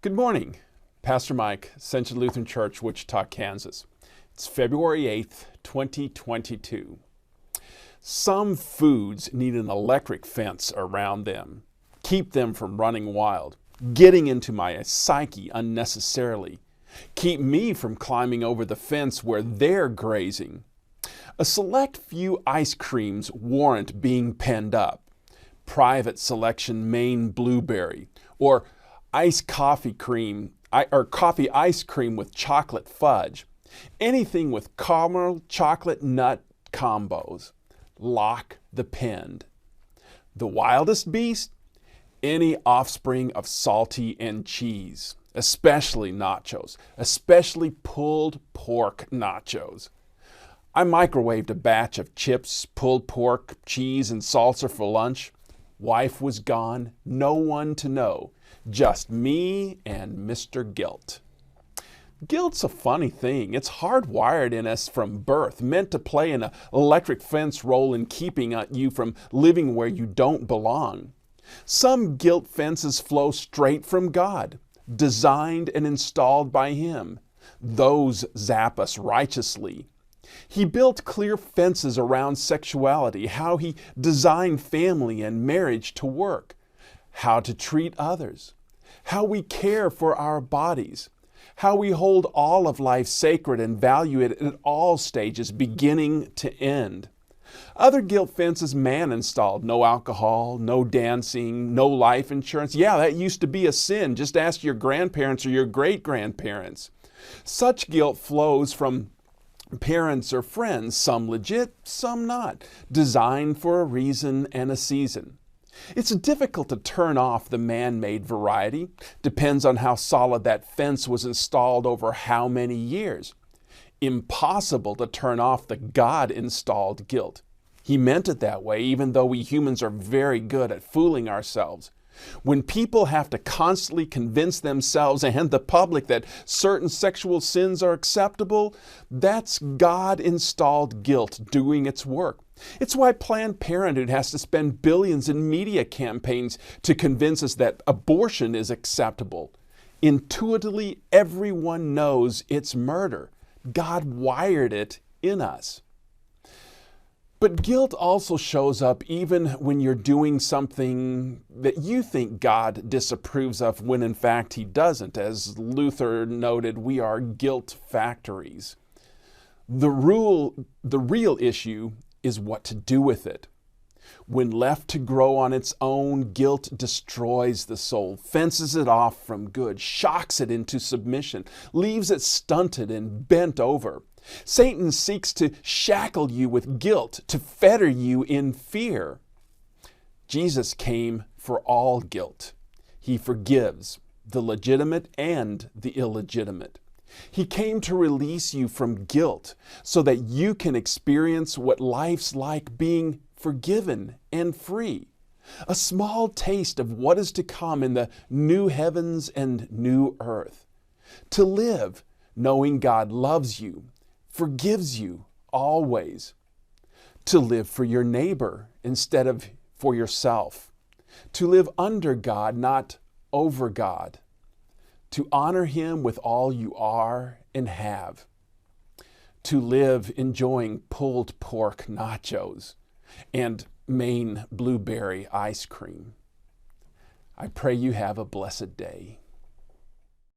Good morning. Pastor Mike, Ascension Lutheran Church, Wichita, Kansas. It's February 8th, 2022. Some foods need an electric fence around them. Keep them from running wild, getting into my psyche unnecessarily. Keep me from climbing over the fence where they're grazing. A select few ice creams warrant being penned up. Private selection Maine blueberry, or coffee ice cream with chocolate fudge. Anything with caramel chocolate nut combos. Lock the penned. The wildest beast? Any offspring of salty and cheese, especially nachos, especially pulled pork nachos. I microwaved a batch of chips, pulled pork, cheese, and salsa for lunch. Wife was gone, no one to know, just me and Mr. Guilt. Guilt's a funny thing. It's hardwired in us from birth, meant to play an electric fence role in keeping you from living where you don't belong. Some guilt fences flow straight from God, designed and installed by Him. Those zap us righteously. He built clear fences around sexuality, how He designed family and marriage to work, how to treat others, how we care for our bodies, how we hold all of life sacred and value it at all stages, beginning to end. Other guilt fences man installed. No alcohol, no dancing, no life insurance. Yeah, that used to be a sin. Just ask your grandparents or your great-grandparents. Such guilt flows from parents or friends, some legit, some not, designed for a reason and a season. It's difficult to turn off the man-made variety. Depends on how solid that fence was installed over how many years. Impossible to turn off the God-installed guilt. He meant it that way, even though we humans are very good at fooling ourselves. When people have to constantly convince themselves and the public that certain sexual sins are acceptable, that's God-installed guilt doing its work. It's why Planned Parenthood has to spend billions in media campaigns to convince us that abortion is acceptable. Intuitively, everyone knows it's murder. God wired it in us. But guilt also shows up even when you're doing something that you think God disapproves of when in fact He doesn't. As Luther noted, we are guilt factories. The real issue is what to do with it. When left to grow on its own, guilt destroys the soul, fences it off from good, shocks it into submission, leaves it stunted and bent over. Satan seeks to shackle you with guilt, to fetter you in fear. Jesus came for all guilt. He forgives the legitimate and the illegitimate. He came to release you from guilt so that you can experience what life's like being forgiven and free. A small taste of what is to come in the new heavens and new earth. To live knowing God loves you, forgives you always. To live for your neighbor instead of for yourself. To live under God, not over God. To honor Him with all you are and have. To live enjoying pulled pork nachos and Maine blueberry ice cream. I pray you have a blessed day.